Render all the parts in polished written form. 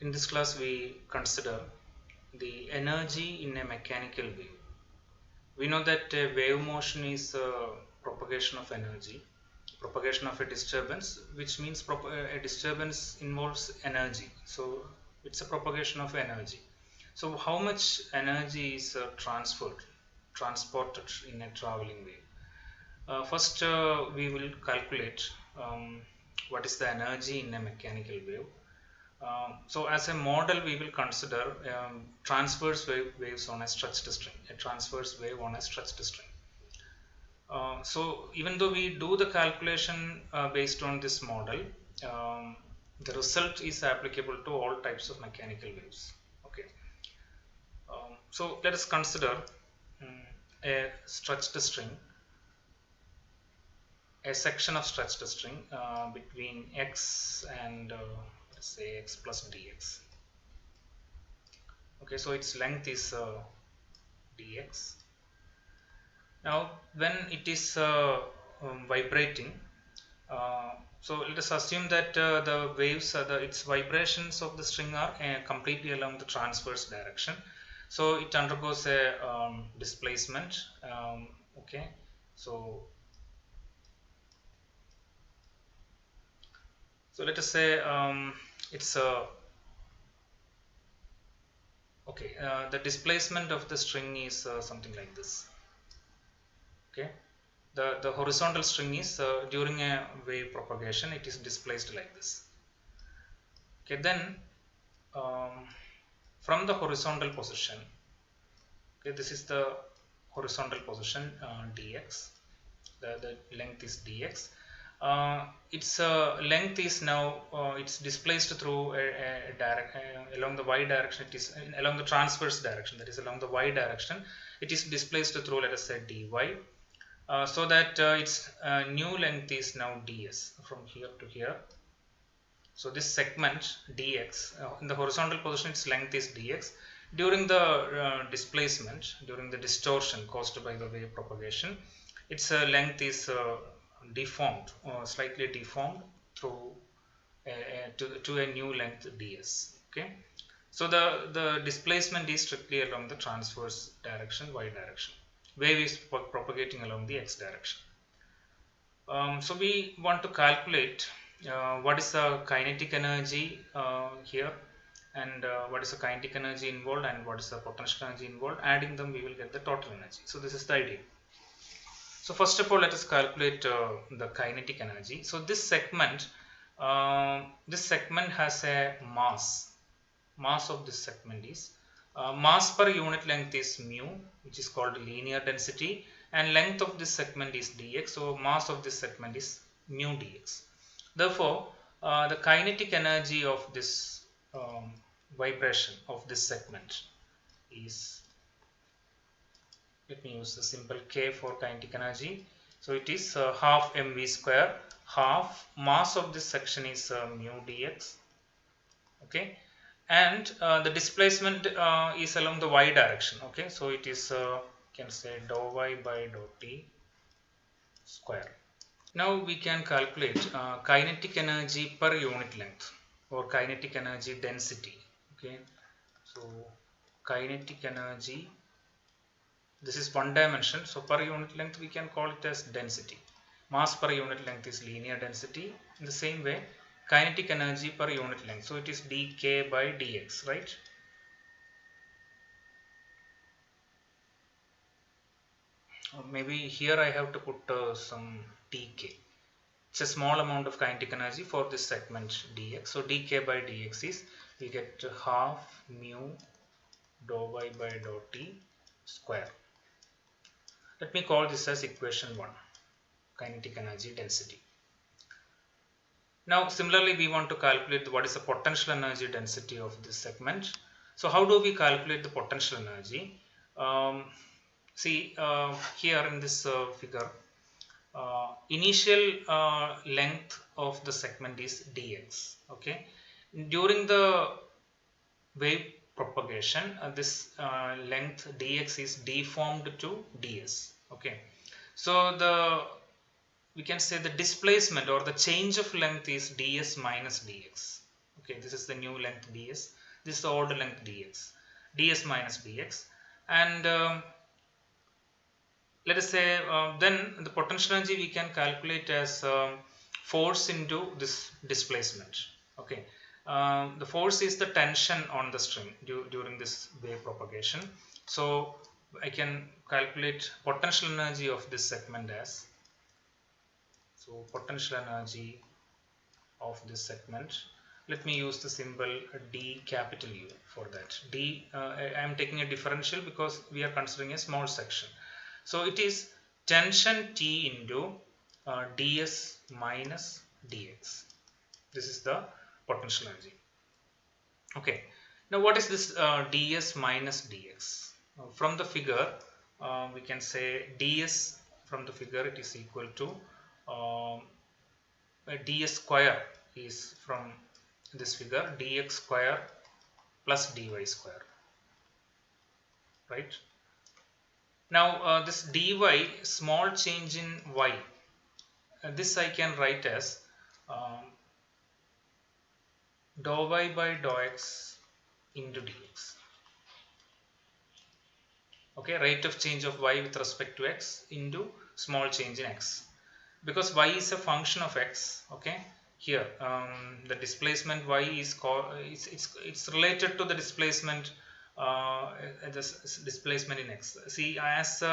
In this class, we consider the energy in a mechanical wave. We know that wave motion is propagation of energy, propagation of a disturbance, which means a disturbance involves energy. So it's a propagation of energy. So how much energy is transported in a traveling wave? First, we will calculate what is the energy in a mechanical wave. So as a model, we will consider transverse waves on a stretched string, a transverse wave on a stretched string. So even though we do the calculation based on this model, um, the result is applicable to all types of mechanical waves. Okay. So let us consider a stretched string, a section of stretched string between x and let's say x plus dx. Okay, so its length is dx. Now when it is vibrating, so let us assume that the waves its vibrations of the string are completely along the transverse direction. So it undergoes a displacement. Okay, so let us say it's okay, the displacement of the string is something like this. Okay, the horizontal string is during a wave propagation, it is displaced like this. Okay, then um, from the horizontal position, okay, this is the horizontal position dx, the length is dx. Its length is now it's displaced through a direct along the y direction. It is along the transverse direction, that is along the y direction. It is displaced through, let us say, dy, so that its new length is now ds from here to here. So this segment dx in the horizontal position, its length is dx. During the displacement, during the distortion caused by the wave propagation, its length is deformed, slightly deformed through to a new length ds. Okay, so the displacement is strictly along the transverse direction, y direction. Wave is propagating along the x direction. So we want to calculate what is the kinetic energy here, and what is the kinetic energy involved, and what is the potential energy involved. Adding them, we will get the total energy. So this is the idea. So first of all, let us calculate the kinetic energy. So this segment has a mass. Mass of this segment is mass per unit length is mu, which is called linear density, and length of this segment is dx. So mass of this segment is mu dx. Therefore, the kinetic energy of this vibration of this segment is, let me use the simple K for kinetic energy. So it is half mv square. Half mass of this section is mu dx. Okay, and the displacement is along the y direction. Okay, so it is can say dou y by dou t square. Now we can calculate kinetic energy per unit length, or kinetic energy density. Okay, so kinetic energy, this is one dimension, so per unit length we can call it as density. Mass per unit length is linear density. In the same way, kinetic energy per unit length, so it is dk by dx, right? Maybe here I have to put some dk. It's a small amount of kinetic energy for this segment dx. So dk by dx is, we get half mu dou y by dou t square. Let me call this as equation 1, kinetic energy density. Now similarly, we want to calculate what is the potential energy density of this segment. So how do we calculate the potential energy? See here in this figure, initial length of the segment is dx. Okay, during the wave propagation, this length dx is deformed to ds. Okay, so we can say the displacement or the change of length is ds minus dx. Okay, this is the new length ds, this is the old length dx, ds minus dx. And let us say then the potential energy we can calculate as force into this displacement. Okay, the force is the tension on the string during this wave propagation. So I can calculate potential energy of this segment as, so potential energy of this segment, let me use the symbol d capital U for that. D, I am taking a differential because we are considering a small section. So it is tension T into ds minus dx. This is the potential energy. Okay. Now what is this ds minus dx? From the figure, we can say ds from the figure it is equal to ds square is from this figure dx square plus dy square, right? Now this dy, small change in y, this I can write as dou y by dou x into dx. Okay, rate of change of y with respect to x into small change in x, because y is a function of x. Okay, here the displacement y is called, it's related to the displacement displacement in x. See, as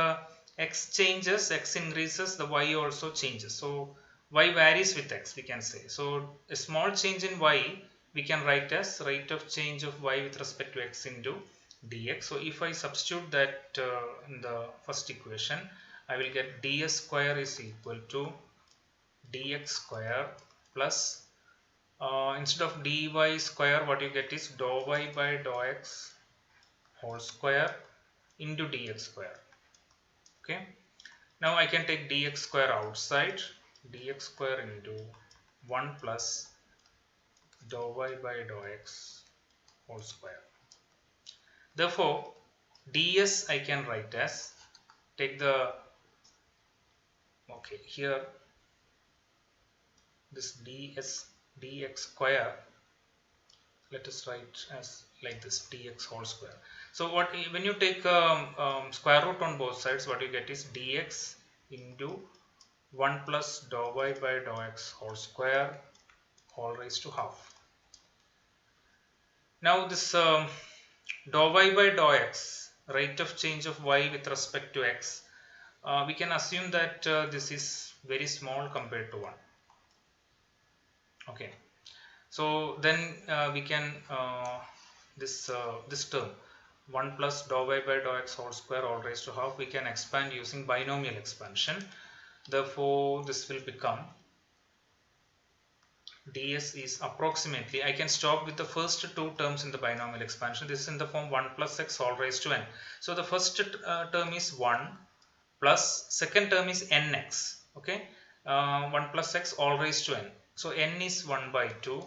x changes, x increases, the y also changes. So y varies with x, we can say. So a small change in y we can write as rate of change of y with respect to x into dx. So if I substitute that in the first equation, I will get ds square is equal to dx square plus instead of dy square, what you get is dou y by dou x whole square into dx square. Okay, now I can take dx square outside, dx square into 1 plus dou y by dou x whole square. Therefore ds I can write as, take the, okay, here this dx square, let us write as like this, dx whole square. So what, when you take square root on both sides, what you get is dx into 1 plus dou y by dou x whole square all raised to half. Now this dou y by dou x, rate of change of y with respect to x, we can assume that this is very small compared to 1. Okay, so then we can this term 1 plus dou y by dou x whole square all raised to half, we can expand using binomial expansion. Therefore this will become ds is approximately, I can stop with the first two terms in the binomial expansion. This is in the form 1 plus x all raised to n. So the first term is 1 plus second term is nx. Okay, 1 plus x all raised to n. So n is 1 by 2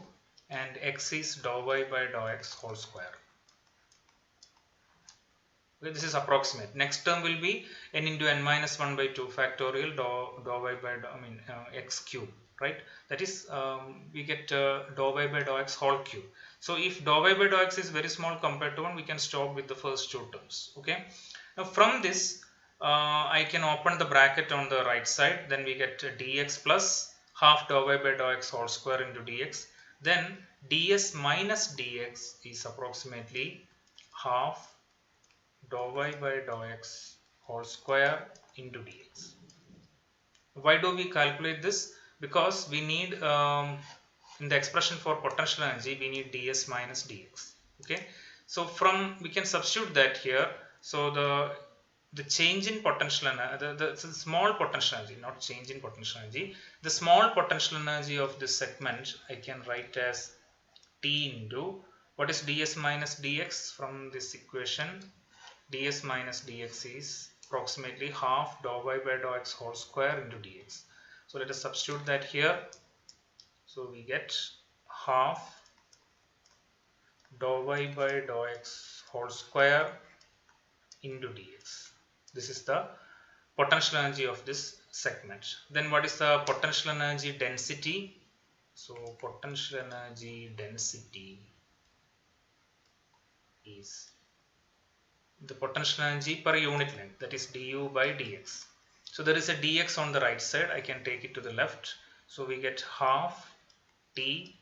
and x is dou y by dou x whole square. Okay, this is approximate. Next term will be n into n minus 1 by 2 factorial dou y by x cube, right? That is we get dou y by dou x whole cube. So if dou y by dou x is very small compared to 1, we can stop with the first two terms. Okay, now from this I can open the bracket on the right side, then we get dx plus half dou y by dou x whole square into dx, then ds minus dx is approximately half dou y by dou x whole square into dx. Why do we calculate this? Because we need in the expression for potential energy we need ds minus dx. Okay, so from, we can substitute that here. So the change in potential energy, the small potential energy, not change in potential energy, the small potential energy of this segment I can write as T into, what is ds minus dx from this equation? Ds minus dx is approximately half dou y by dou x whole square into dx. So let us substitute that here. So we get half dou y by dou x whole square into dx. This is the potential energy of this segment. Then what is the potential energy density? So potential energy density is the potential energy per unit length, that is du by dx. So there is a dx on the right side, I can take it to the left. So we get half t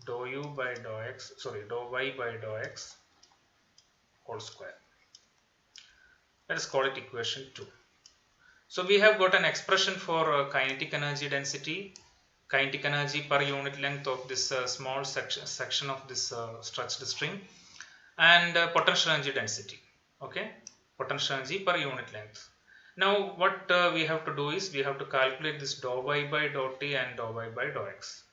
dou u by dou x, sorry, dou y by dou x whole square. Let us call it equation 2. So we have got an expression for kinetic energy density, kinetic energy per unit length of this small section of this stretched string, and potential energy density. Okay, potential energy per unit length. Now what we have to do is we have to calculate this dou y by dou t and dou y by dou x,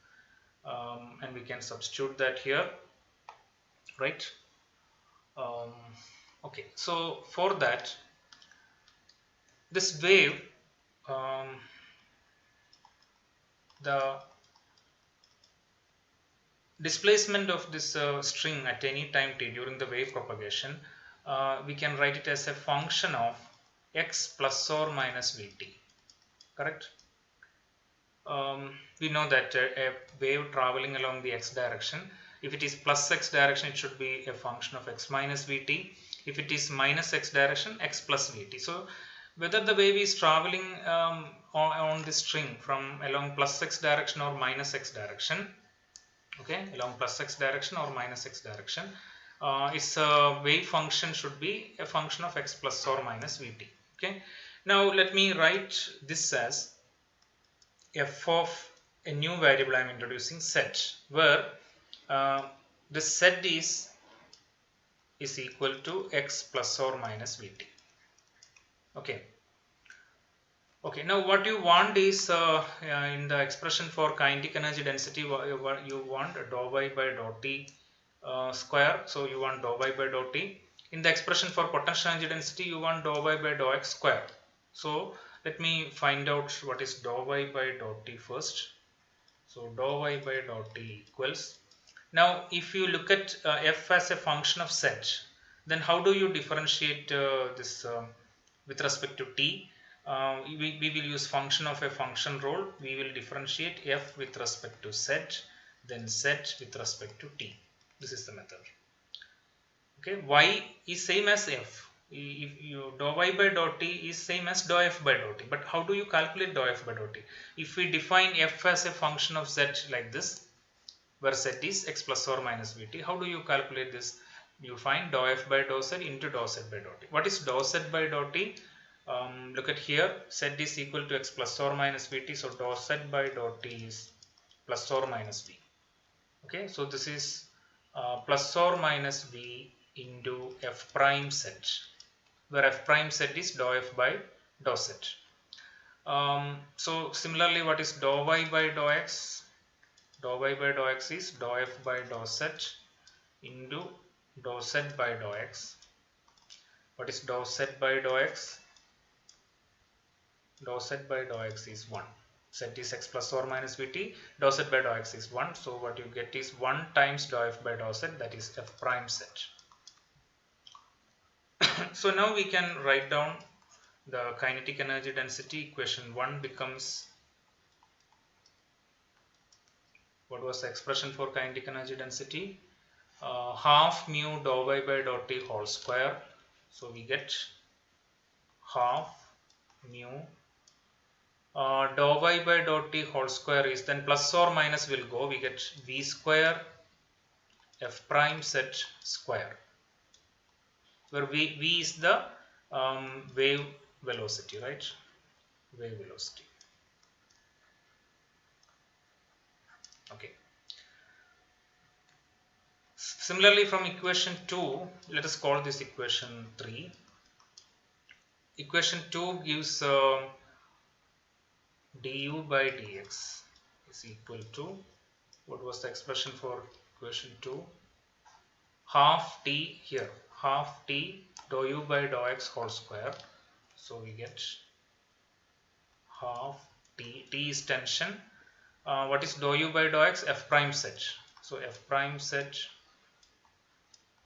and we can substitute that here, right? Okay, so for that, this wave, the displacement of this string at any time t during the wave propagation, we can write it as a function of x plus or minus vt, correct? We know that a wave traveling along the x direction, if it is plus x direction, it should be a function of x minus vt. If it is minus x direction, x plus vt. So whether the wave is traveling on this string from along plus x direction or minus x direction, okay, along plus x direction or minus x direction, its wave function should be a function of x plus or minus vt. Okay, now let me write this as f of a new variable I am introducing, z, where the z is equal to x plus or minus vt. Okay. Okay, now what you want is in the expression for kinetic energy density, you want dou y by dou t square. So you want dou y by dou t. In the expression for potential energy density, you want dou y by dou x square. So let me find out what is dou y by dou t first. So dou y by dou t equals. Now if you look at f as a function of z, then how do you differentiate this with respect to t? We will use function of a function rule. We will differentiate f with respect to z, then z with respect to t. This is the method. Okay, y is same as f. If you dou y by dou t is same as dou f by dou t. But how do you calculate dou f by dou t? If we define f as a function of z like this, where z is x plus or minus vt, how do you calculate this? You find dou f by dou z into dou z by dou t. What is dou z by dou t? Look at here, z is equal to x plus or minus vt, so dou z by dou t is plus or minus v. Okay, so this is plus or minus v into f prime z, where f prime z is dou f by dou z. So similarly, what is dou y by dou x? Dou y by dou x is dou f by dou z into dou z by dou x. What is dou z by dou x? Dou z by dou x is 1. Z is x plus or minus vt. Dou z by dou x is 1. So what you get is 1 times dou f by dou z, that is f prime z. So now we can write down the kinetic energy density. Equation 1 becomes, what was the expression for kinetic energy density? Half mu dou y by dou t whole square. So we get half mu dou y by dou t whole square is, then plus or minus will go, we get v square f prime z square, where v is the wave velocity, right? Wave velocity. Okay. Similarly, from equation 2, let us call this equation 3. Equation 2 gives du by dx is equal to, what was the expression for equation 2? Half t here, half t dou u by dou x whole square. So we get half t, t is tension. What is dou u by dou x? F prime z. So f prime z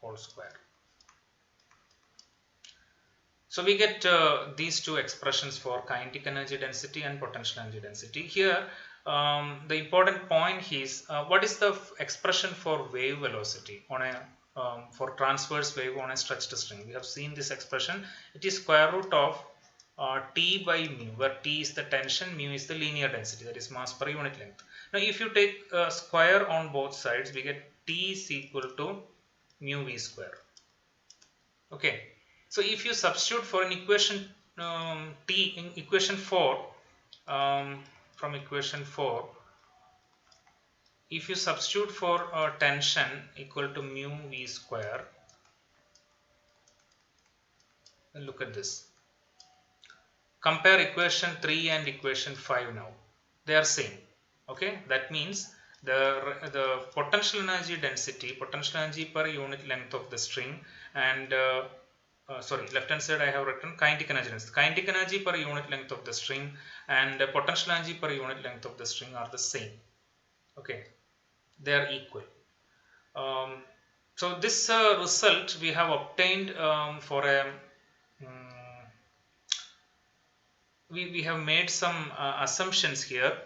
whole square. So we get these two expressions for kinetic energy density and potential energy density. Here the important point is what is the expression for wave velocity on a for transverse wave on a stretched string. We have seen this expression. It is square root of T by mu, where T is the tension, mu is the linear density, that is mass per unit length. Now if you take square on both sides, we get T is equal to mu v square. Okay, so if you substitute for an equation T in equation 4, from equation 4, if you substitute for tension equal to mu v square, look at this. Compare equation 3 and equation 5 now. They are same. Okay, that means the potential energy density, potential energy per unit length of the string, and sorry, left hand side I have written kinetic energy density. Kinetic energy per unit length of the string and potential energy per unit length of the string are the same. Okay, they are equal. So this result we have obtained for a we have made some assumptions here.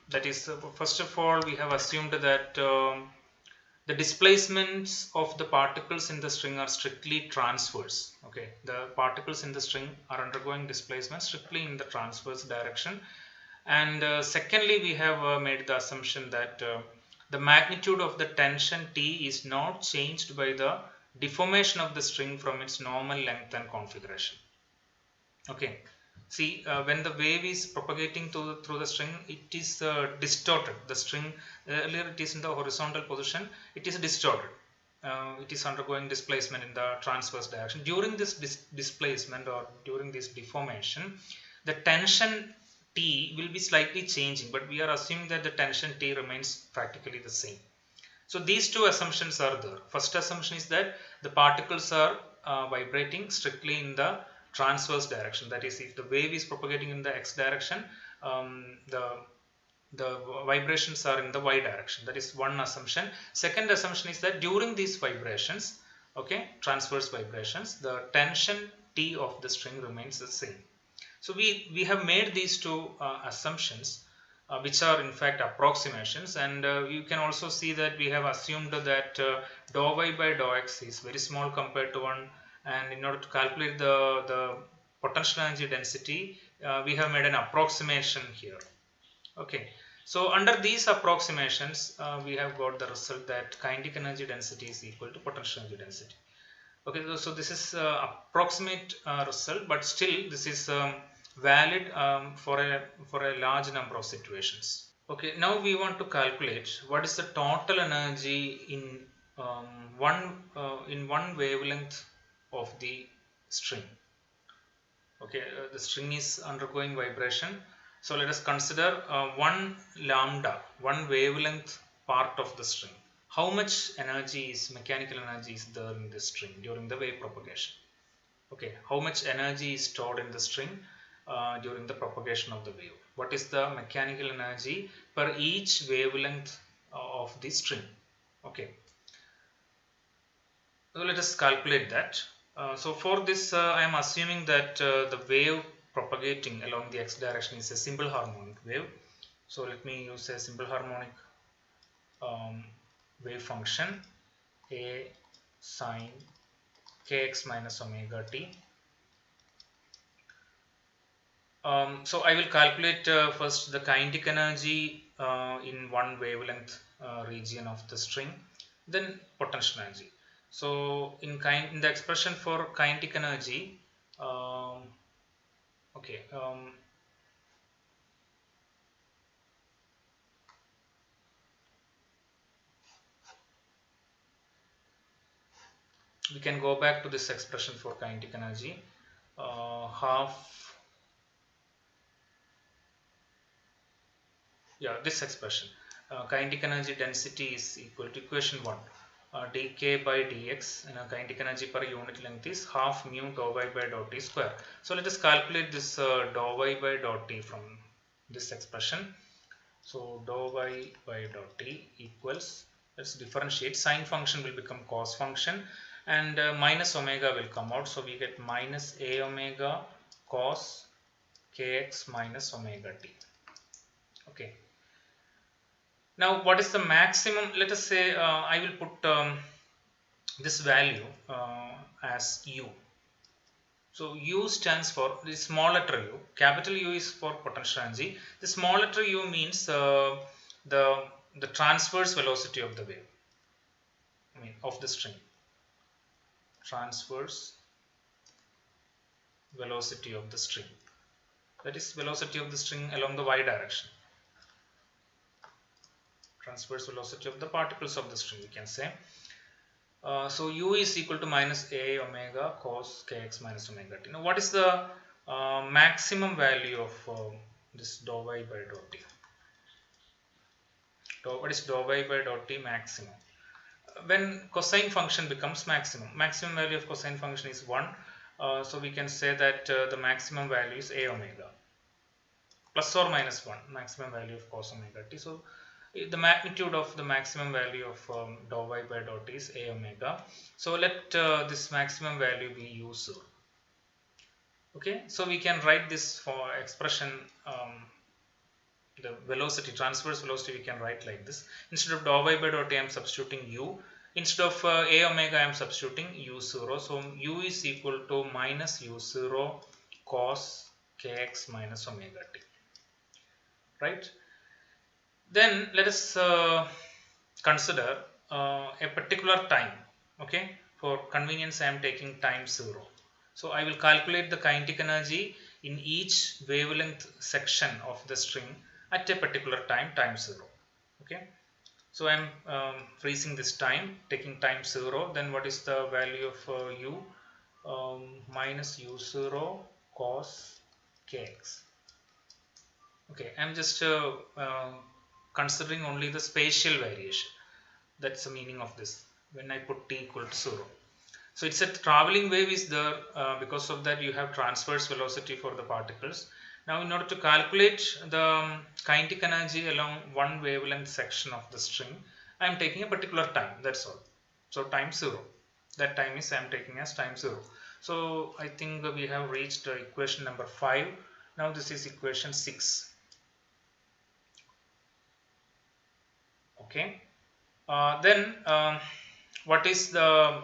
That is, first of all, we have assumed that the displacements of the particles in the string are strictly transverse. Okay, the particles in the string are undergoing displacement strictly in the transverse direction. And secondly, we have made the assumption that the magnitude of the tension T is not changed by the deformation of the string from its normal length and configuration. Okay, see, when the wave is propagating through the string, it is distorted. The string, earlier it is in the horizontal position, it is distorted. It is undergoing displacement in the transverse direction. During this displacement or during this deformation, the tension T will be slightly changing, but we are assuming that the tension T remains practically the same. So these two assumptions are there. First assumption is that the particles are vibrating strictly in the transverse direction. That is, if the wave is propagating in the x direction, the vibrations are in the y direction. That is one assumption. Second assumption is that during these vibrations, okay, transverse vibrations, the tension T of the string remains the same. So we have made these two assumptions, which are in fact approximations, and you can also see that we have assumed that dou y by dou x is very small compared to 1, and in order to calculate the potential energy density, we have made an approximation here. Okay, so under these approximations, we have got the result that kinetic energy density is equal to potential energy density. Okay, so this is approximate result, but still this is valid for a large number of situations. Okay, now we want to calculate what is the total energy in one wavelength of the string. Okay, the string is undergoing vibration. So let us consider one lambda, one wavelength part of the string. How much energy is mechanical energy is there in the string during the wave propagation? Okay, how much energy is stored in the string during the propagation of the wave? What is the mechanical energy per each wavelength of the string? Okay, so let us calculate that. So for this, I am assuming that the wave propagating along the x direction is a simple harmonic wave. So let me use a simple harmonic wave function a sine kx minus omega t. So I will calculate first the kinetic energy in one wavelength region of the string, then potential energy. So in the expression for kinetic energy, okay, we can go back to this expression for kinetic energy. This expression, kinetic energy density is equal to equation 1. dk by dx, and kinetic energy per unit length is half mu dou y by dou t square. So let us calculate this dou y by dou t from this expression. So dou y by dou t equals, let's differentiate, sine function will become cos function, and minus omega will come out, so we get minus a omega cos kx minus omega t. Okay, now what is the maximum? Let us say I will put this value as u. So u stands for the small letter u. Capital U is for potential energy. The small letter u means the transverse velocity of the wave, I mean of the string. Transverse velocity of the string. That is velocity of the string along the y direction. Transverse velocity of the particles of the string, we can say. So u is equal to minus a omega cos kx minus omega t. Now what is the maximum value of this dou y by dou t? What is dou y by dou t maximum? When cosine function becomes maximum value of cosine function is 1. So we can say that the maximum value is a omega plus or minus 1, maximum value of cos omega t. So the magnitude of the maximum value of dou y by dou t is a omega. So let this maximum value be u0. Okay, so we can write this for expression, the velocity, transverse velocity, we can write like this. Instead of dou y by dou t, I am substituting u. Instead of a omega, I am substituting u0. So u is equal to minus u0 cos kx minus omega t. Right? Then let us consider a particular time. Okay, for convenience I am taking time 0. So I will calculate the kinetic energy in each wavelength section of the string at a particular time 0. Okay, so I am freezing this time, taking time 0. Then what is the value of u? Minus u0 cos kx. Okay, I am just considering only the spatial variation. That's the meaning of this when I put t equal to 0. So it's a traveling wave is there, because of that you have transverse velocity for the particles. Now in order to calculate the kinetic energy along one wavelength section of the string, I am taking a particular time, that's all. So time 0, that time is I am taking as time 0. So I think we have reached equation number 5. Now this is equation 6. Okay, then what is the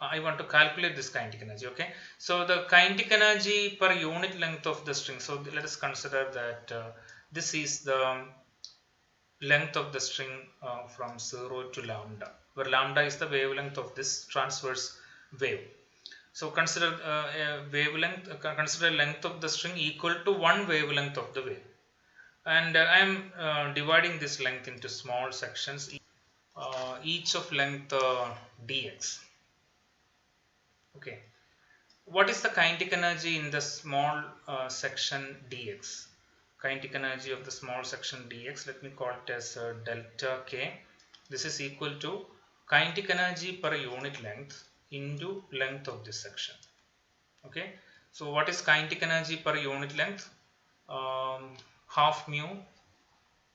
I want to calculate this kinetic energy. Okay, so the kinetic energy per unit length of the string. So let us consider that this is the length of the string from 0 to lambda, where lambda is the wavelength of this transverse wave. So consider a wavelength, consider length of the string equal to one wavelength of the wave, and I am dividing this length into small sections, each of length dx. Okay, what is the kinetic energy in the small section dx? Kinetic energy of the small section dx, let me call it as delta k. This is equal to kinetic energy per unit length into length of this section. Okay, so what is kinetic energy per unit length? Half mu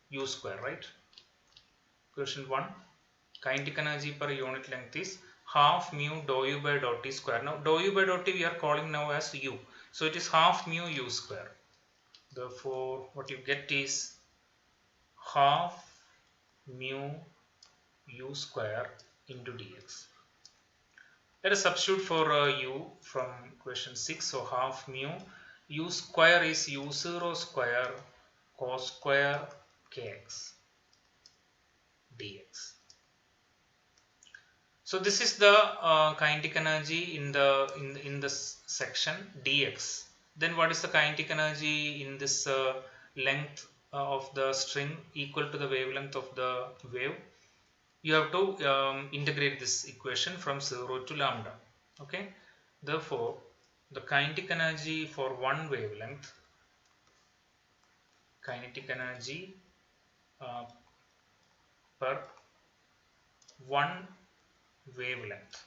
u square, right? Question 1, kinetic energy per unit length is half mu dou u by dou t square. Now dou u by dou t we are calling now as u, so it is half mu u square. Therefore what you get is half mu u square into dx. Let us substitute for u from question 6. So half mu u square is u0 square cos square kx dx. So this is the kinetic energy in the section dx. Then what is the kinetic energy in this length of the string equal to the wavelength of the wave? You have to integrate this equation from 0 to lambda. Okay, therefore the kinetic energy for one wavelength, kinetic energy per one wavelength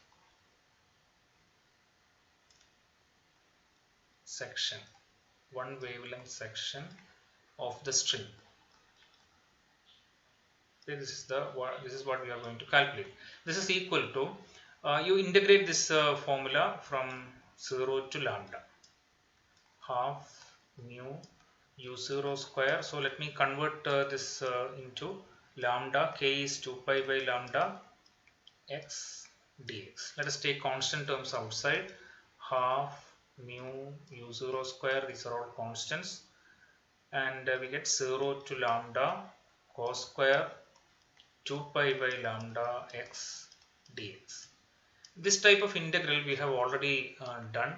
section, one wavelength section of the string. Okay, this is what we are going to calculate. This is equal to You integrate this formula from 0 to lambda, half mu u0 square. So let me convert this into lambda. K is 2 pi by lambda x dx. Let us take constant terms outside. Half mu u0 square, these are all constants, and we get 0 to lambda cos square 2 pi by lambda x dx. This type of integral we have already done.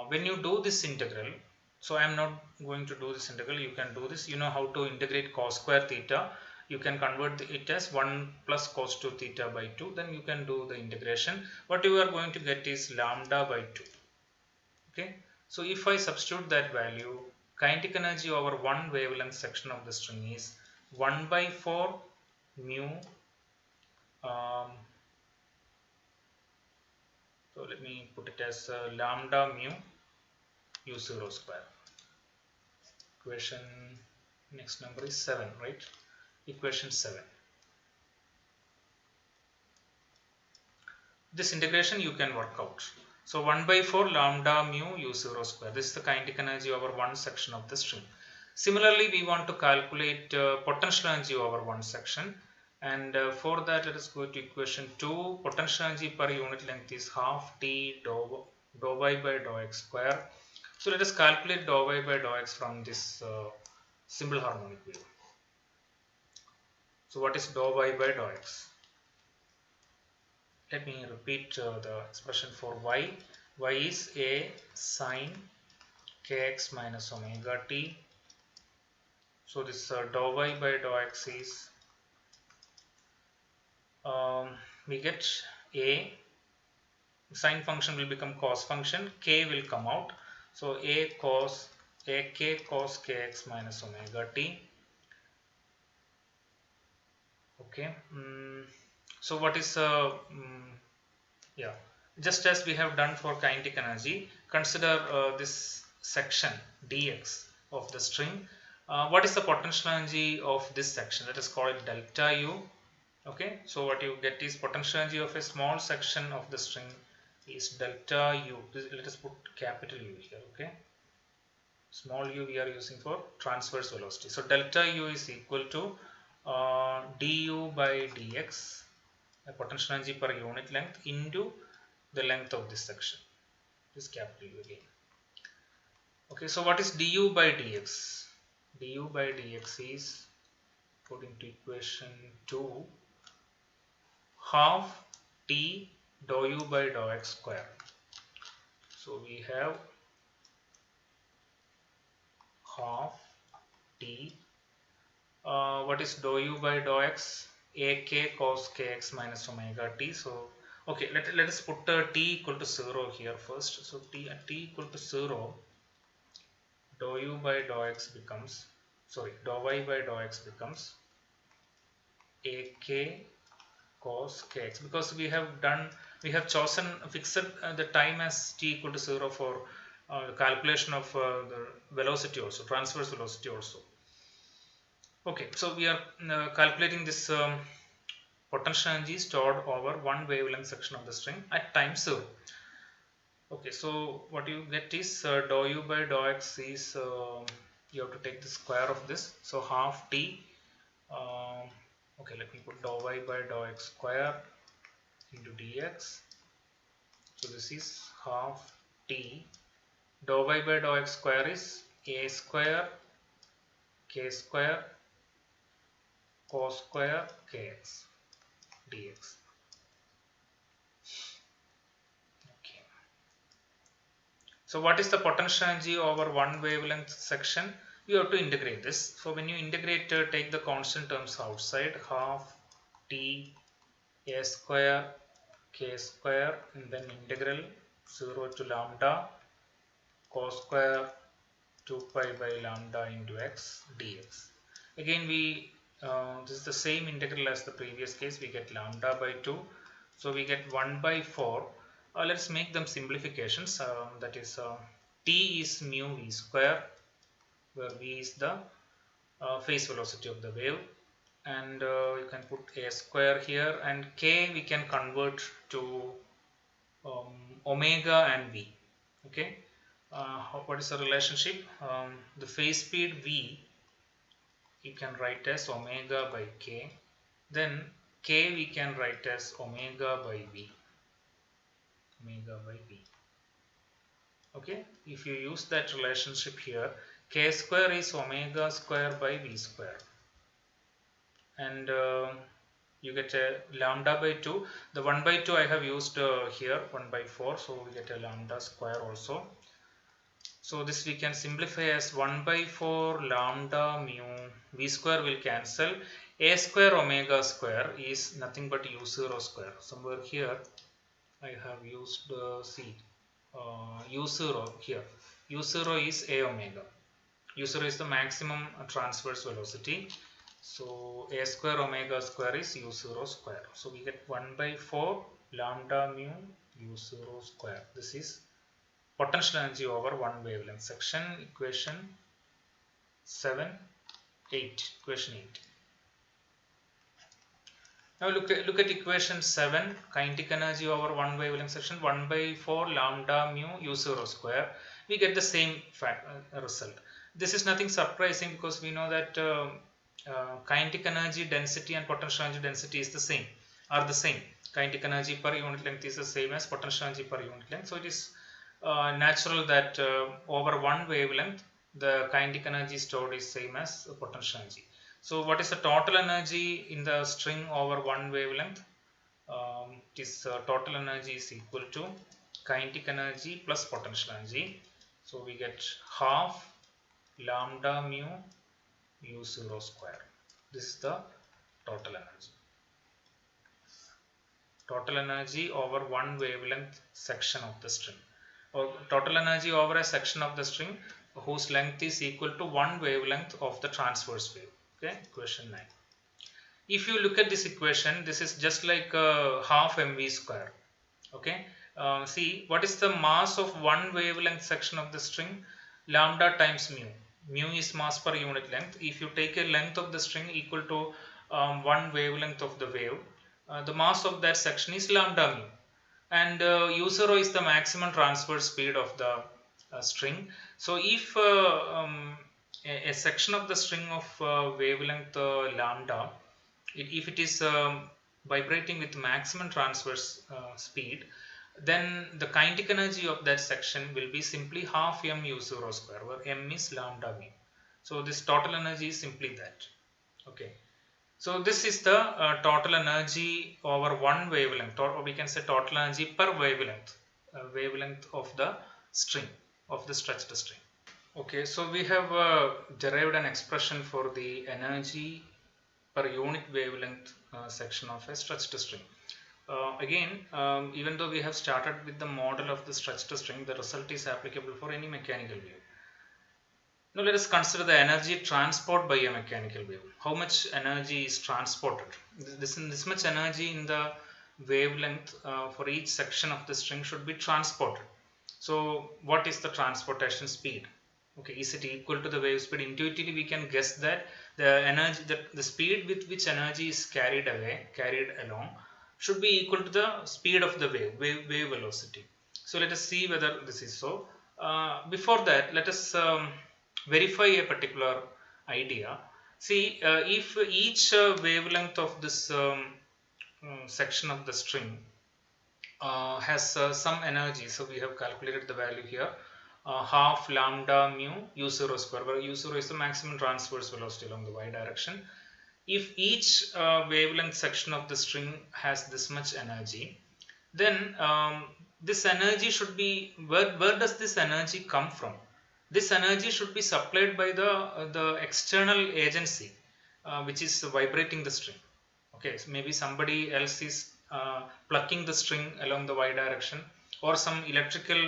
When you do this integral, so I am not going to do this integral, you can do this. You know how to integrate cos square theta. You can convert it as 1 plus cos 2 theta by 2. Then you can do the integration. What you are going to get is lambda by 2. Okay. So if I substitute that value, kinetic energy over one wavelength section of the string is 1 by 4 mu. So let me put it as lambda mu u0 square. Equation next number is 7, right? Equation 7. This integration you can work out. So 1 by 4 lambda mu u0 square. This is the kinetic energy over one section of the string. Similarly, we want to calculate potential energy over one section. And for that, let us go to equation 2. Potential energy per unit length is half T dou y by dou x square. So let us calculate dou y by dou x from this simple harmonic wave. So what is dou y by dou x? Let me repeat the expression for y. Y is a sine kx minus omega t. So this dou y by dou x is we get a sine function will become cos function, k will come out, so a k cos kx minus omega t. Okay, so what is yeah, just as we have done for kinetic energy, consider this section dx of the string. What is the potential energy of this section? Let us call it delta u. Okay, so what you get is potential energy of a small section of the string is delta u. Let us put capital U here. Okay, small u we are using for transverse velocity. So delta u is equal to du by dx, a potential energy per unit length, into the length of this section. This capital U again. Okay, so what is du by dx? Du by dx is, according to equation 2, half T dou u by dou x square. So we have half T. What is dou u by dou x? Ak cos kx minus omega t. So okay, let us put t equal to 0 here first. So t equal to 0, dou u by dou x becomes, sorry, dou y by dou x becomes ak cos kx, because we have chosen fixed the time as t equal to 0 for the calculation of the velocity also, transverse velocity also. Okay, so we are calculating this potential energy stored over one wavelength section of the string at time 0. Okay, so what you get is dou u by dou x is, you have to take the square of this, so half t. Okay, let me put dou y by dou x square into dx. So this is half t. Dou y by dou x square is a square k square cos square kx dx. Okay. So what is the potential energy over one wavelength section? You have to integrate this. So when you integrate, take the constant terms outside, half t a square k square, and then integral 0 to lambda cos square 2 pi by lambda into x dx. Again we this is the same integral as the previous case. We get lambda by 2, so we get 1 by 4. Let's make them simplifications. That is t is mu v square, where v is the phase velocity of the wave, and you can put a square here, and k we can convert to omega and v. Okay, what is the relationship? The phase speed v you can write as omega by k, then k we can write as omega by v, omega by v. Okay, if you use that relationship here, k square is omega square by v square, and you get a lambda by 2. The 1 by 2 I have used here, 1 by 4, so we get a lambda square also. So this we can simplify as 1 by 4 lambda mu v square will cancel. A square omega square is nothing but u0 square. Somewhere here I have used u0 here. u0 is a omega. u0 is the maximum transverse velocity. So a square omega square is u0 square. So we get 1 by 4 lambda mu u0 square. This is potential energy over one wavelength section. Equation 7, 8. Equation 8. Now look at equation 7. Kinetic energy over one wavelength section, 1 by 4 lambda mu u0 square. We get the same result. This is nothing surprising because we know that kinetic energy density and potential energy density is the same, are the same. Kinetic energy per unit length is the same as potential energy per unit length. So it is natural that over one wavelength the kinetic energy stored is same as potential energy. So what is the total energy in the string over one wavelength? Total energy is equal to kinetic energy plus potential energy. So we get half lambda mu u0 square. This is the total energy. Total energy over one wavelength section of the string, or total energy over a section of the string whose length is equal to one wavelength of the transverse wave. Okay, equation 9. If you look at this equation, this is just like half mv square. Okay, see what is the mass of one wavelength section of the string? Lambda times mu. Mu is mass per unit length. If you take a length of the string equal to one wavelength of the wave, the mass of that section is lambda mu, and u0 is the maximum transverse speed of the string. So if a section of the string of wavelength lambda, if it is vibrating with maximum transverse speed, then the kinetic energy of that section will be simply half m u0 square, where m is lambda mu. So this total energy is simply that. Okay. So this is the total energy over one wavelength, or we can say total energy per wavelength, wavelength of the string, of the stretched string. Okay, so we have derived an expression for the energy per unit wavelength section of a stretched string. Even though we have started with the model of the stretched string, the result is applicable for any mechanical wave. Now let us consider the energy transport by a mechanical wave. How much energy is transported? This much energy in the wavelength for each section of the string should be transported. So what is the transportation speed? Okay, is it equal to the wave speed? Intuitively we can guess that the speed with which energy is carried along should be equal to the speed of the wave velocity. So let us see whether this is so. Before that, let us verify a particular idea. See, if each wavelength of this section of the string has some energy, so we have calculated the value here, half lambda mu u0 square, where u0 is the maximum transverse velocity along the y direction. If each wavelength section of the string has this much energy, then this energy should be, where does this energy come from? This energy should be supplied by the external agency which is vibrating the string. Okay, so maybe somebody else is plucking the string along the y direction, or some electrical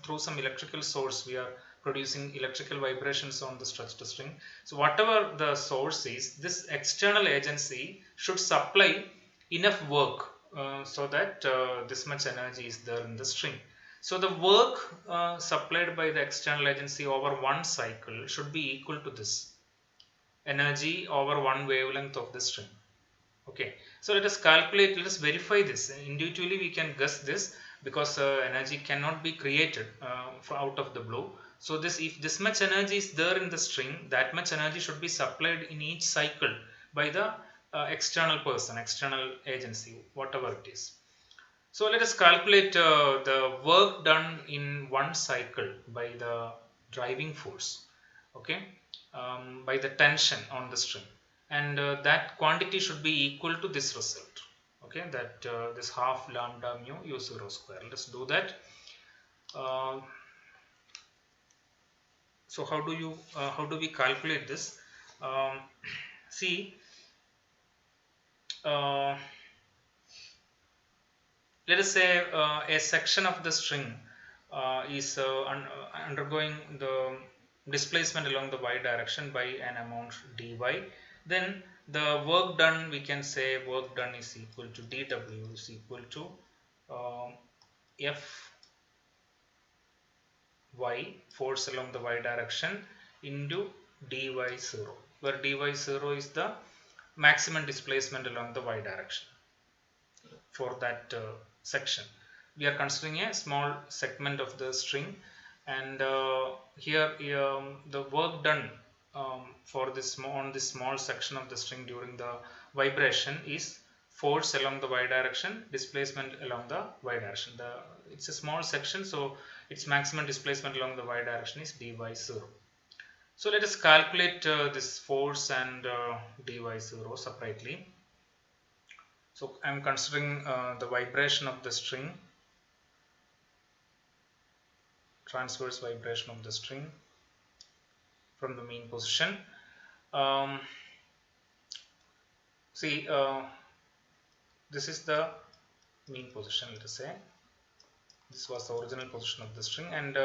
through some electrical source we are producing electrical vibrations on the stretched string. So whatever the source is, this external agency should supply enough work so that this much energy is there in the string. So the work supplied by the external agency over one cycle should be equal to this. energy over one wavelength of the string. Okay, so let us calculate, let us verify this. Individually we can guess this, because energy cannot be created out of the blue. So this, if this much energy is there in the string, that much energy should be supplied in each cycle by the external person, external agency, whatever it is. So let us calculate the work done in one cycle by the driving force, okay, by the tension on the string, and that quantity should be equal to this result, okay, that this half lambda mu u 0 square. Let's do that. Uh, so how do we calculate this? Um, see, uh, let us say a section of the string is undergoing the displacement along the y direction by an amount dy. Then the work done, we can say work done is equal to dw is equal to fy, force along the y direction, into dy0, where dy0 is the maximum displacement along the y direction for that section. We are considering a small segment of the string, and here the work done for this on this small section of the string during the vibration is force along the y direction, displacement along the y direction. It's a small section, so its maximum displacement along the y direction is dy0. So let us calculate this force and dy0 separately. So I am considering the vibration of the string, transverse vibration of the string from the mean position. Um, see, this is the mean position, let us say. This was the original position of the string, and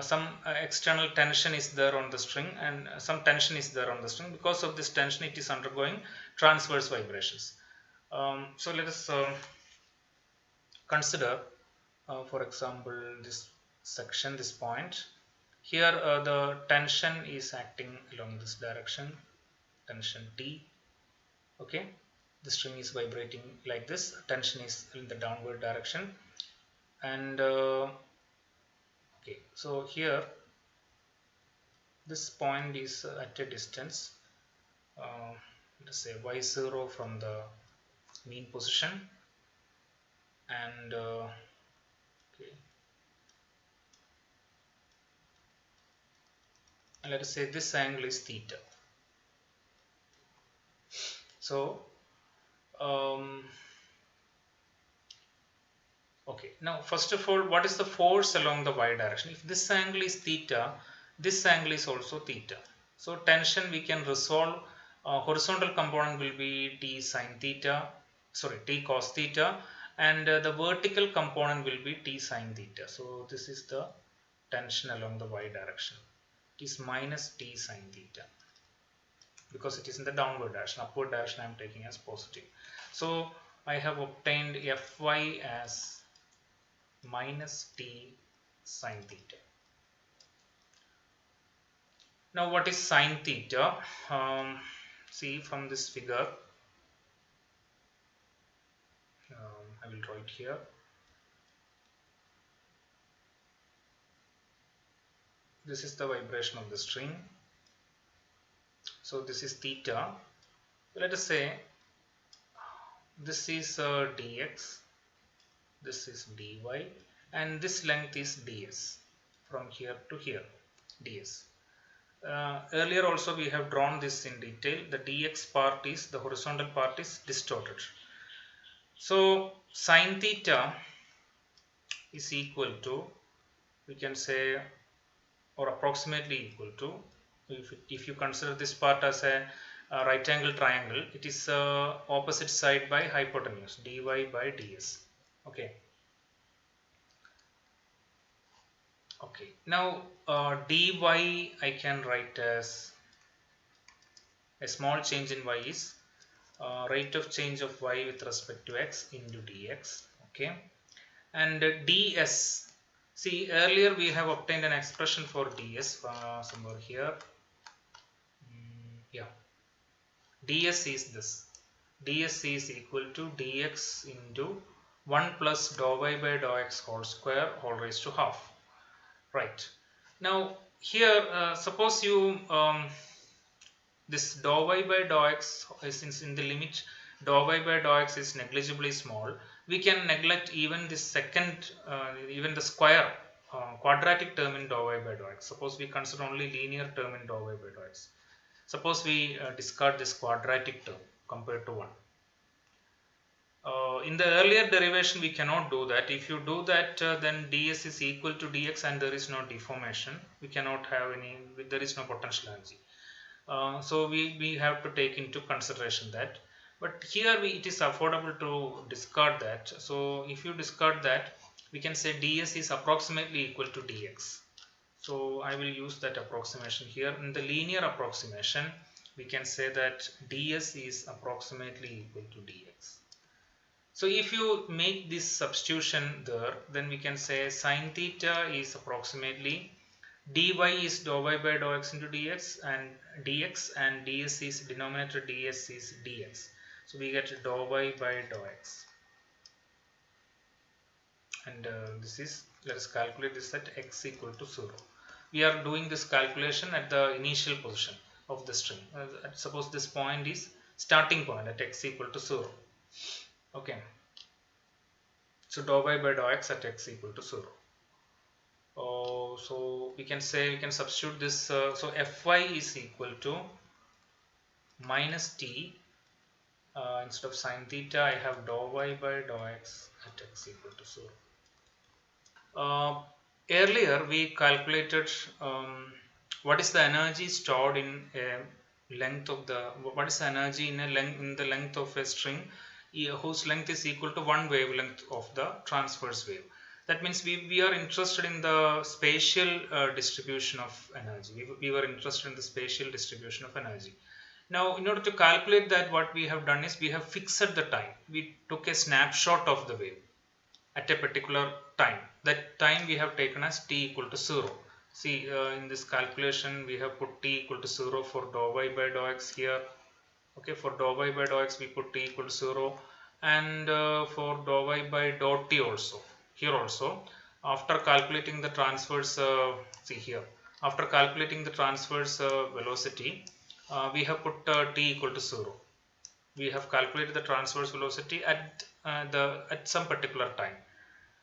some external tension is there on the string, and some tension is there on the string. Because of this tension, it is undergoing transverse vibrations. So let us consider, for example, this section, this point. Here the tension is acting along this direction, tension T. Okay, the string is vibrating like this, tension is in the downward direction, and okay, so here this point is at a distance, let us say y0 from the mean position, and okay, and let us say this angle is theta. So okay, now first of all, what is the force along the y direction? If this angle is theta, this angle is also theta. So tension we can resolve. Horizontal component will be t sine theta, sorry, t cos theta, and the vertical component will be t sine theta. So this is the tension along the y direction. It is minus t sine theta, because it is in the downward direction. Upward direction I am taking as positive. So I have obtained Fy as minus t sine theta. Now what is sine theta? See from this figure, I will draw it here. This is the vibration of the string. So this is theta. Let us say this is dx, this is dy, and this length is ds, from here to here, ds. Earlier also we have drawn this in detail. The dx part is, the horizontal part is distorted. So sine theta is equal to, we can say, or approximately equal to, if you consider this part as a right angle triangle, it is opposite side by hypotenuse, dy by ds. Okay. Okay, now dy I can write as a small change in y is rate of change of y with respect to x into dx. Okay, and ds, see earlier we have obtained an expression for ds somewhere here. Yeah, ds is this. ds is equal to dx into 1 plus dou y by dou x whole square whole raised to half. Right. Now here, suppose you this dou y by dou x, since in the limit dou y by dou x is negligibly small, we can neglect even the second, even the square quadratic term in dou y by dou x. Suppose we consider only linear term in dou y by dou x. Suppose we discard this quadratic term compared to 1. In the earlier derivation we cannot do that. If you do that, then ds is equal to dx and there is no deformation. We cannot have any, there is no potential energy. So we have to take into consideration that, but here it is affordable to discard that. So if you discard that, we can say ds is approximately equal to dx. So I will use that approximation here. In the linear approximation, we can say that ds is approximately equal to dx. So if you make this substitution there, then we can say sine theta is approximately dy is dou y by dou x into ds, and ds is denominator, ds is dx. So we get dou y by dou x, and this is, let us calculate this at x equal to 0. We are doing this calculation at the initial position of the string. Suppose this point is starting point at x equal to 0. Okay, so dou y by dou x at x equal to 0. So we can say, we can substitute this. So fy is equal to minus t, instead of sine theta I have dou y by dou x at x equal to 0. Earlier we calculated what is the energy stored in a length of the, what is the energy in a length, in the length of a string whose length is equal to one wavelength of the transverse wave. That means we are interested in the spatial distribution of energy. We were interested in the spatial distribution of energy. Now in order to calculate that, what we have done is we have fixed the time. We took a snapshot of the wave at a particular time. That time we have taken as t equal to 0. See, in this calculation we have put t equal to 0 for dou y by dou x here. Okay, for dou y by dou x we put t equal to 0, and for dou y by dou t also. Here also, after calculating the transverse, see here, after calculating the transverse velocity, we have put t equal to 0. We have calculated the transverse velocity at some particular time.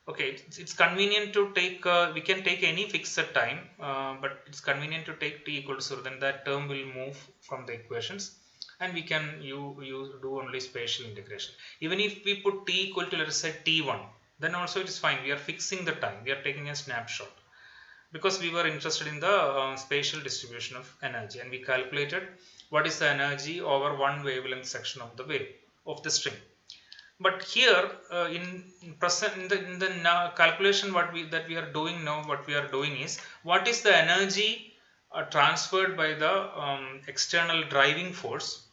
Okay, it's convenient to take, we can take any fixed time, but it's convenient to take t equal to 0. Then that term will move from the equations, and we can you do only spatial integration. Even if we put t equal to, let us say, t1, then also it is fine. We are fixing the time. We are taking a snapshot because we were interested in the spatial distribution of energy, and we calculated what is the energy over one wavelength section of the wave of the string. But here in the calculation that we are doing now, what we are doing is, what is the energy transferred by the external driving force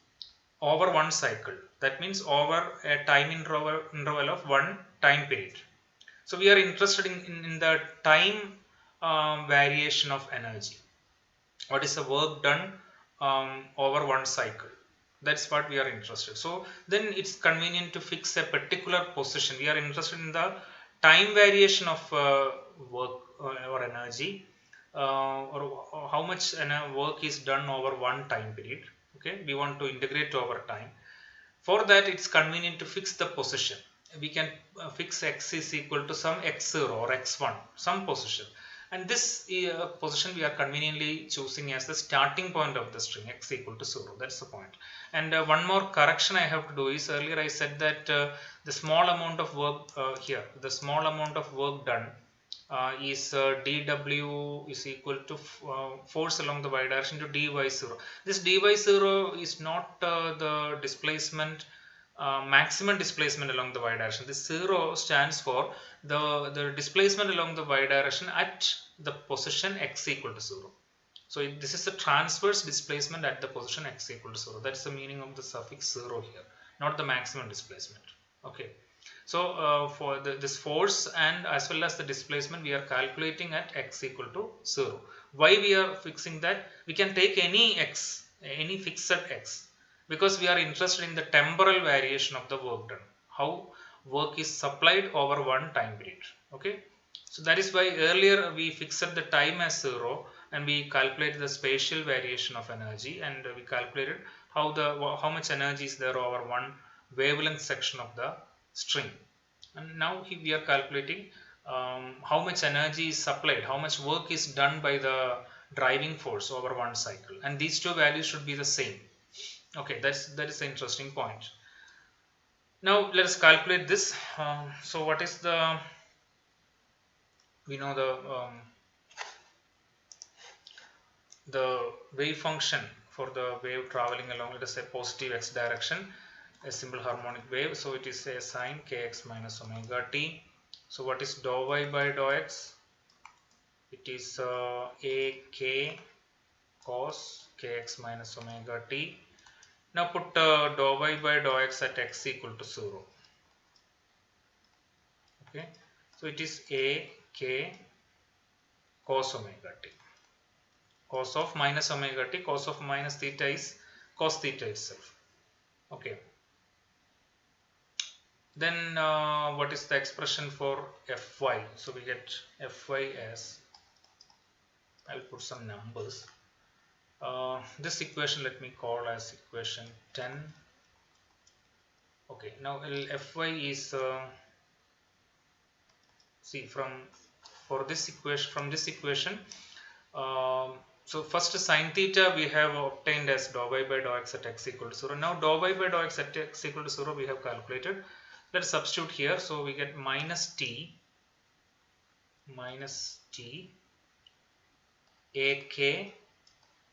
over one cycle. That means over a time interval of one time period. So we are interested in the time variation of energy. What is the work done over one cycle? That's what we are interested. So then it's convenient to fix a particular position. We are interested in the time variation of work or energy, or how much work is done over one time period. Okay, we want to integrate over time. For that, it's convenient to fix the position. We can fix x is equal to some x0 or x1, some position, and this position we are conveniently choosing as the starting point of the string, x equal to 0. That's the point. And one more correction I have to do is, earlier I said that the small amount of work here, the small amount of work done is dw is equal to force along the y direction to dy0. This dy0 is not the displacement, maximum displacement along the y direction. This 0 stands for the displacement along the y direction at the position x equal to 0. So this is the transverse displacement at the position x equal to 0. That's the meaning of the suffix 0 here, not the maximum displacement. Okay. So for this force and as well as the displacement, we are calculating at x equal to 0. Why we are fixing that? We can take any x any fixed x, because we are interested in the temporal variation of the work done, how work is supplied over one time period. Okay, so that is why earlier we fixed the time as 0 and we calculated the spatial variation of energy, and we calculated how much energy is there over one wavelength section of the string. And now we are calculating how much energy is supplied, how much work is done by the driving force over one cycle, and these two values should be the same. Okay, that is an interesting point. Now let us calculate this. So what is the, we know the wave function for the wave traveling along, let us say, positive x direction, a simple harmonic wave. So it is a sine kx minus omega t. So what is dou y by dou x? It is a k cos kx minus omega t. Now put dou y by dou x at x equal to 0. Okay, so it is a k cos omega t. Cos of minus omega t, cos of minus theta is cos theta itself. Okay. Then what is the expression for Fy? So we get Fy as, I will put some numbers. This equation let me call as equation 10. Okay, now Fy is see for this equation, from this equation, so first sin theta we have obtained as dou y by dou x at x equal to 0. Now dou y by dou x at x equal to 0 we have calculated. Let's substitute here. So we get minus t ak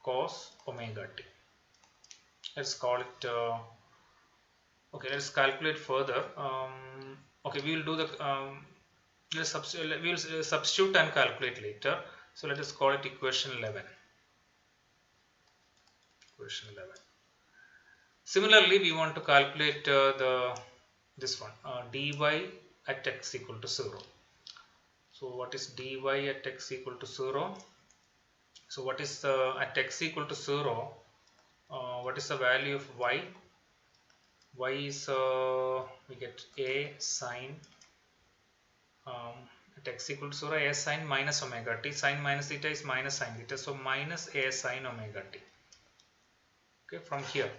cos omega t. Let's call it okay, let's calculate further. Okay, we will do the we will substitute and calculate later. So let us call it equation 11. Equation 11. Similarly, we want to calculate this one, dy at x equal to 0. So what is dy at x equal to 0? So what is at x equal to 0? What is the value of y? Y is we get a sine at x equal to 0, a sine minus omega t. Sine minus theta is minus sine theta, so minus a sine omega t. Okay, from here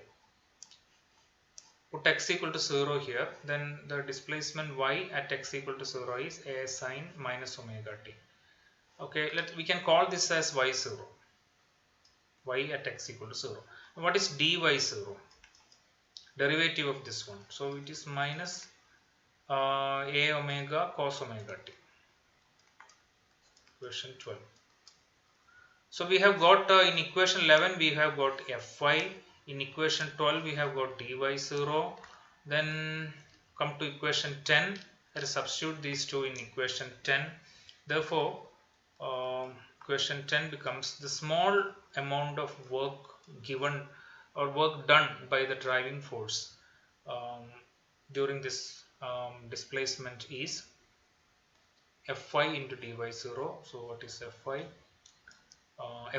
put x equal to 0 here, then the displacement y at x equal to 0 is a sine minus omega t. Okay, we can call this as y0, y at x equal to 0. What is dy0? Derivative of this one, so it is minus a omega cos omega t. Equation 12. So we have got in equation 11 we have got Fy, in equation 12 we have got dy0. Then come to equation 10, let us substitute these two in equation 10. Therefore equation 10 becomes the small amount of work given or work done by the driving force during this displacement is Fy into dy0. So what is Fy?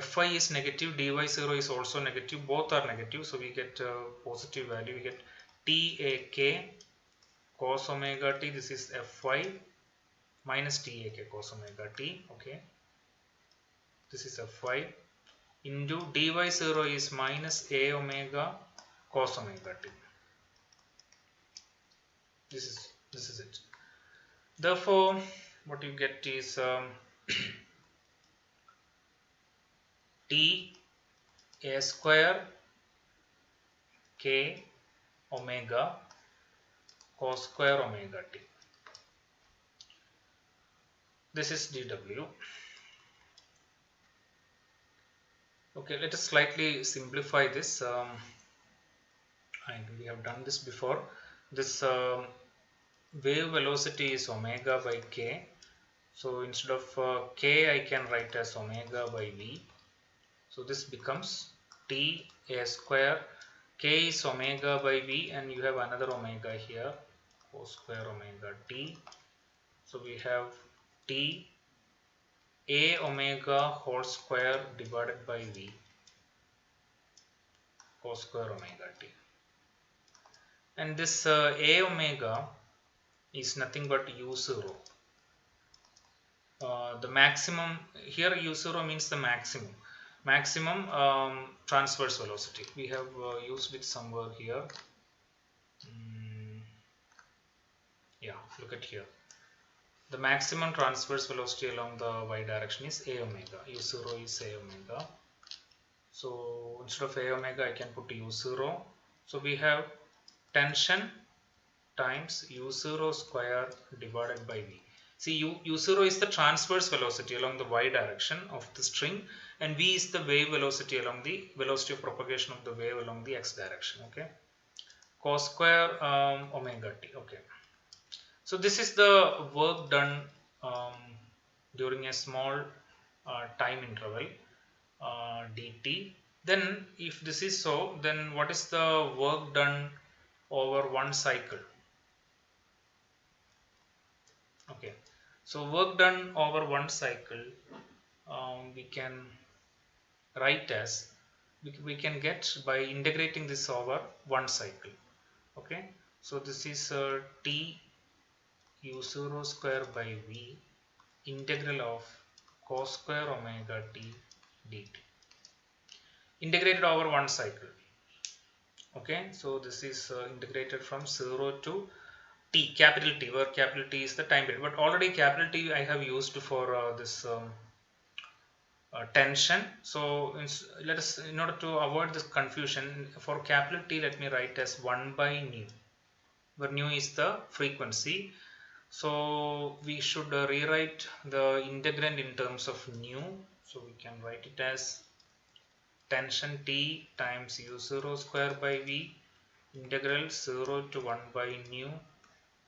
Fy is negative, dy0 is also negative, both are negative, so we get positive value. We get tak cos omega t, this is Fy, minus tak cos omega t. Okay, this is Fy, into dy0 is minus a omega cos omega t. This is it. Therefore what you get is t a square k omega cos square omega t. This is dw. Okay, let us slightly simplify this. And we have done this before. This wave velocity is omega by k. So instead of k, I can write as omega by v. So this becomes t a square, k is omega by v, and you have another omega here, cos square omega t. So we have t a omega whole square divided by v. cos square omega t. And this a omega is nothing but u0. The maximum here, u0 means the maximum transverse velocity. We have used it somewhere here. Yeah, look at here. The maximum transverse velocity along the y direction is a omega. u0 is a omega. So instead of a omega, I can put u0. So we have tension times u0 square divided by v. See, u0 is the transverse velocity along the y direction of the string, and v is the wave velocity along the velocity of propagation of the wave along the x direction. Okay, cos square omega t. Okay, so this is the work done during a small time interval dt. Then if this is so, then what is the work done over one cycle? Okay, so work done over one cycle, we can write as, we can get by integrating this over one cycle. Okay, so this is t u0 square by v integral of cos square omega t dt, integrated over one cycle. Okay, so this is integrated from 0 to t, capital T, where capital T is the time period. But already capital T I have used for this tension. So let us, in order to avoid this confusion, for capital T let me write as 1 by nu, where nu is the frequency. So we should rewrite the integrand in terms of nu. So we can write it as tension T times u0 square by v integral 0 to 1 by nu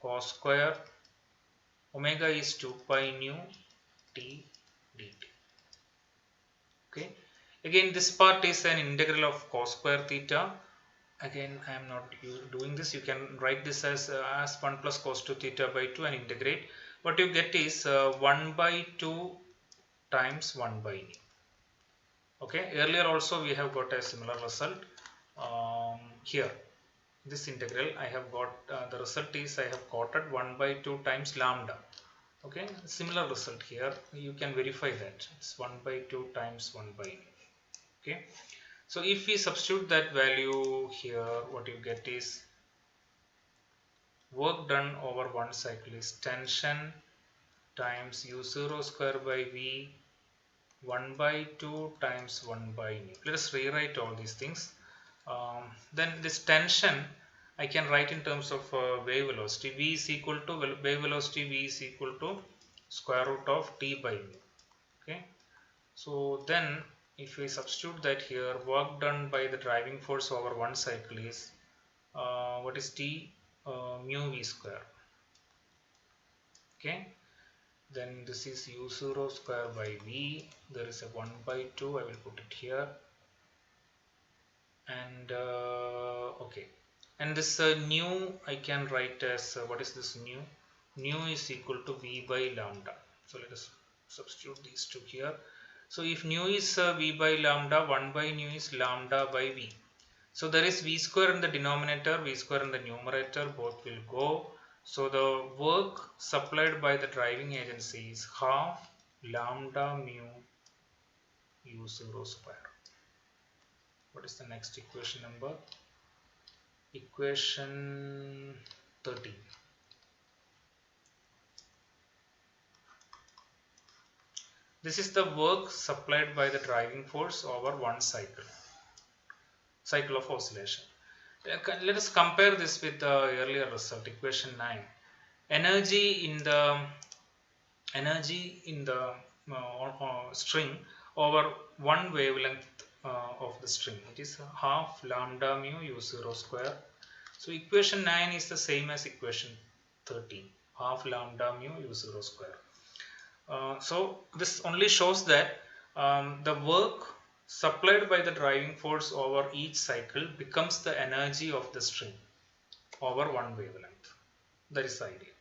cos square omega is 2 pi nu t dt. Okay, again this part is an integral of cos square theta. Again I am not doing this. You can write this as 1 plus cos 2 theta by 2 and integrate. What you get is 1 by 2 times 1 by nu. Okay, earlier also we have got a similar result. Here this integral I have got, the result is I have quoted 1 by 2 times lambda. Okay, similar result here, you can verify that it's 1 by 2 times 1 by nu. Okay, so if we substitute that value here, what you get is work done over one cycle is tension times u0 square by v 1 by 2 times 1 by nu. Let us rewrite all these things. Then this tension I can write in terms of wave velocity. V is equal to wave velocity, V is equal to square root of t by nu. Okay, so then if we substitute that here, work done by the driving force over one cycle is what is t mu v square. Okay, then this is u0 square by v, there is a 1 by 2, I will put it here, and okay, and this nu I can write as what is this nu? Nu is equal to v by lambda. So let us substitute these two here. So if nu is v by lambda, 1 by nu is lambda by v. So there is v square in the denominator, v square in the numerator, both will go. So the work supplied by the driving agency is half lambda mu u0 square. What is the next equation number? Equation 13. This is the work supplied by the driving force over one cycle of oscillation. Let us compare this with the earlier result, equation 9. Energy in the string over one wavelength of the string, it is half lambda mu u0 square. So equation 9 is the same as equation 13, half lambda mu u0 square. So this only shows that the work supplied by the driving force over each cycle becomes the energy of the string over one wavelength. That is the idea.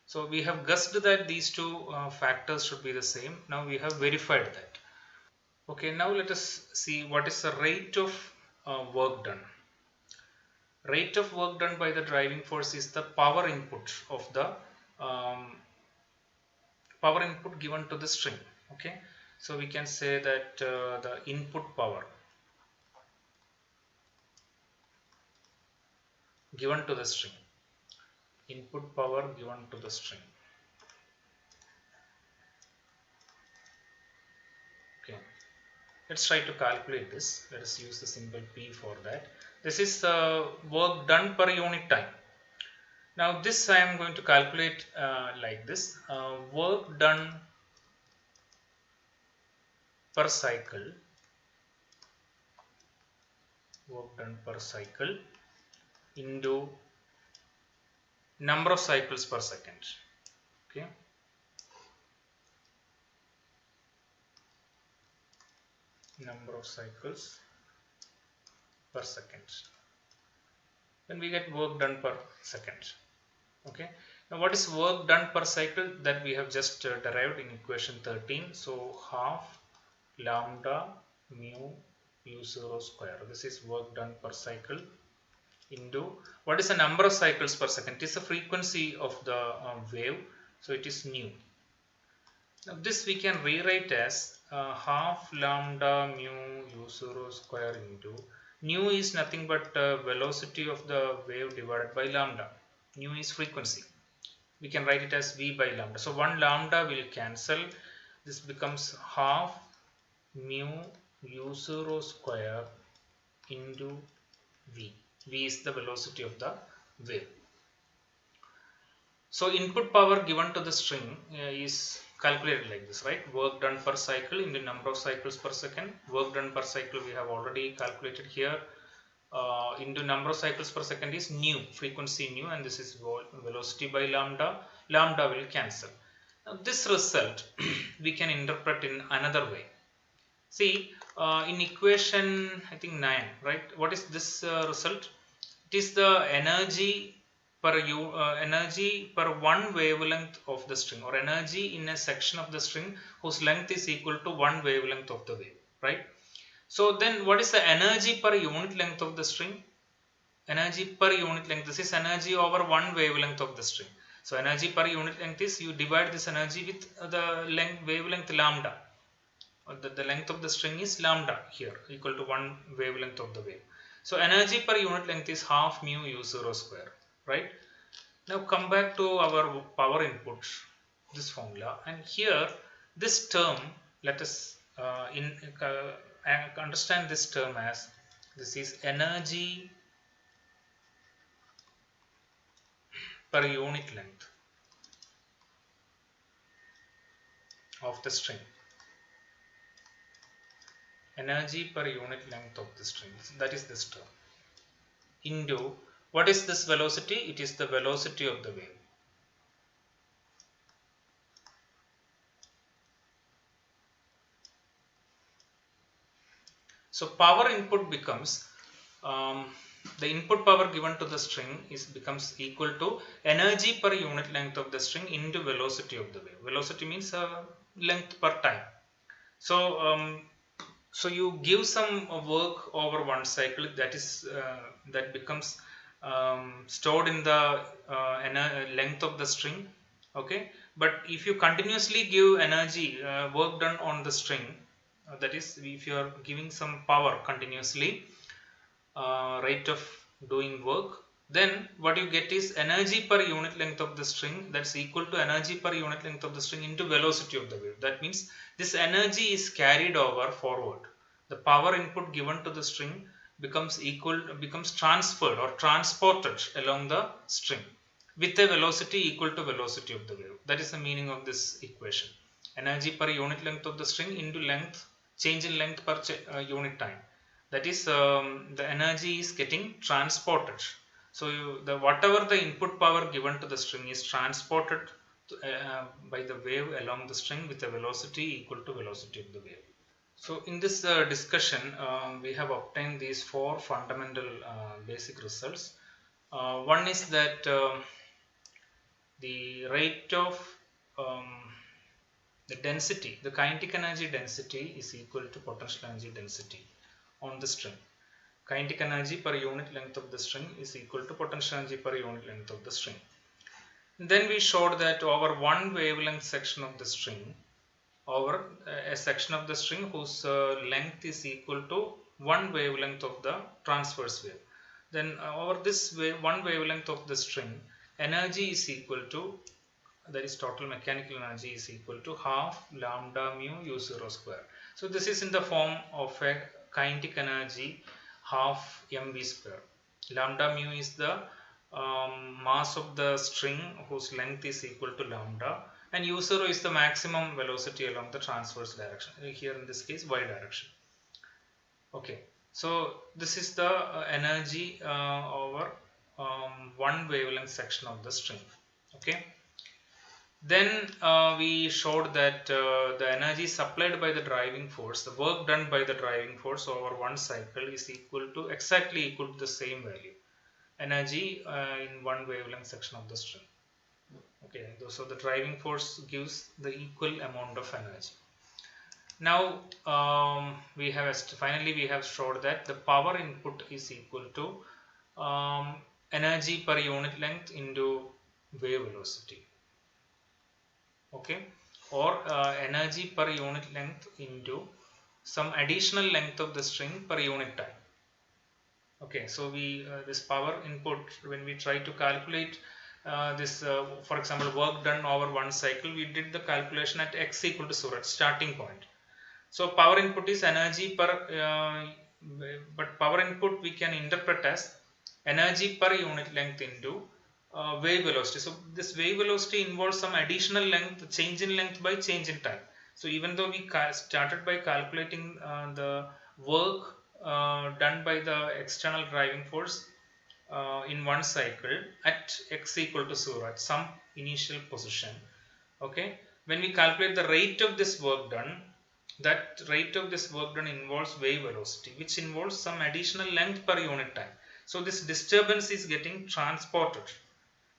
So we have guessed that these two factors should be the same. Now we have verified that. Okay, now let us see what is the rate of work done. Rate of work done by the driving force is the power input of the um, power input given to the string. Okay, so we can say that the input power given to the string, input power given to the string. Okay, let's try to calculate this. Let us use the symbol P for that. This is work done per unit time. Now this I am going to calculate like this. Work done per cycle, work done per cycle into number of cycles per second. Okay, number of cycles per second. Then we get work done per second. Okay, now what is work done per cycle? That we have just derived in equation 13. So half lambda mu u0 square. This is work done per cycle into what is the number of cycles per second? It is the frequency of the wave, so it is nu. Now this we can rewrite as half lambda mu u0 square into nu is nothing but velocity of the wave divided by lambda. Nu is frequency. We can write it as v by lambda. So one lambda will cancel. This becomes half mu u0 square into v. V is the velocity of the wave. So input power given to the string is calculated like this, right? Work done per cycle into number of cycles per second. Work done per cycle we have already calculated here. Into number of cycles per second is nu, frequency nu, and this is velocity by lambda. Lambda will cancel. Now this result we can interpret in another way. See, in equation I think 9, right? What is this result? It is the energy per one wavelength of the string, or energy in a section of the string whose length is equal to one wavelength of the wave, right? So then what is the energy per unit length of the string? Energy per unit length, this is energy over one wavelength of the string. So energy per unit length is, you divide this energy with the length, wavelength lambda. The length of the string is lambda here, equal to one wavelength of the wave. So energy per unit length is half mu u0 square, right? Now come back to our power input, this formula, and here this term, let us understand this term as, this is energy per unit length of the string. Energy per unit length of the string, that is this term, into what is this velocity? It is the velocity of the wave. So power input becomes the input power given to the string becomes equal to energy per unit length of the string into velocity of the wave. Velocity means length per time. So so you give some work over one cycle, that is that becomes stored in the length of the string. Okay, but if you continuously give energy work done on the string, that is if you are giving some power continuously, rate of doing work, then what you get is energy per unit length of the string, that's equal to energy per unit length of the string into velocity of the wave. That means this energy is carried over forward. The power input given to the string becomes transferred or transported along the string with a velocity equal to velocity of the wave. That is the meaning of this equation. Energy per unit length of the string into length, change in length per unit time. That is the energy is getting transported. So whatever the input power given to the string is transported by the wave along the string with a velocity equal to velocity of the wave. So in this discussion we have obtained these four fundamental basic results. One is that the rate of the density, the kinetic energy density is equal to potential energy density on the string. kinetic energy per unit length of the string is equal to potential energy per unit length of the string. Then we showed that over one wavelength section of the string, over a section of the string whose length is equal to one wavelength of the transverse wave. Then over this one wavelength of the string, energy is equal to, that is total mechanical energy, is equal to half lambda mu u0 square. So this is in the form of a kinetic energy half mv square. Lambda mu is the mass of the string whose length is equal to lambda, and u0 is the maximum velocity along the transverse direction, here in this case y direction. Okay, so this is the energy over one wavelength section of the string. Okay, then we showed that the energy supplied by the driving force, the work done by the driving force over one cycle is exactly equal to the same value, energy in one wavelength section of the string. Okay, so the driving force gives the equal amount of energy. Now finally we have showed that the power input is equal to energy per unit length into wave velocity. Okay, or energy per unit length into some additional length of the string per unit time. Okay, so we this power input, when we try to calculate this, for example, work done over one cycle, we did the calculation at x equal to 0 at starting point. So power input is energy per but power input we can interpret as energy per unit length into wave velocity. So this wave velocity involves some additional length, change in length by change in time. So even though we started by calculating the work done by the external driving force in one cycle at x equal to 0 at some initial position. Okay, when we calculate the rate of this work done, that rate of this work done involves wave velocity, which involves some additional length per unit time. So this disturbance is getting transported,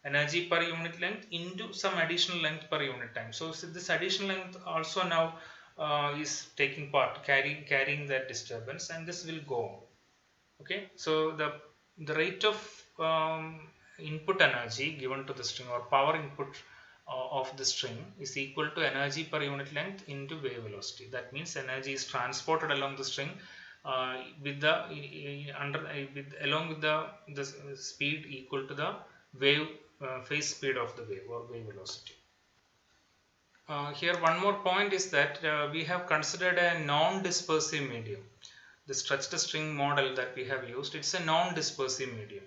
energy per unit length into some additional length per unit time. So this additional length also now is taking part, carrying that disturbance, and this will go on. Okay, so the rate of input energy given to the string, or power input of the string, is equal to energy per unit length into wave velocity. That means energy is transported along the string with the along with the speed equal to the wave phase speed of the wave, or wave velocity. Here one more point is that we have considered a non-dispersive medium. The stretched string model that we have used, it's a non-dispersive medium.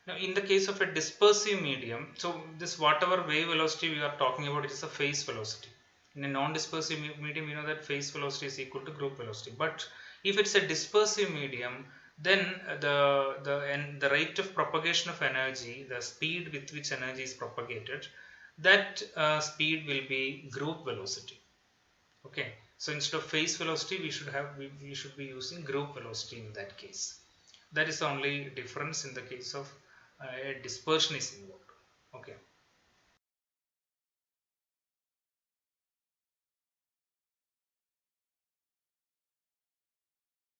Now in the case of a dispersive medium, so this whatever wave velocity we are talking about, it is a phase velocity. In a non-dispersive medium, we know that phase velocity is equal to group velocity. But if it's a dispersive medium, then the rate of propagation of energy, the speed with which energy is propagated, that speed will be group velocity. Okay, so instead of phase velocity, we should be using group velocity in that case. That is the only difference in the case of a dispersion is involved. Okay.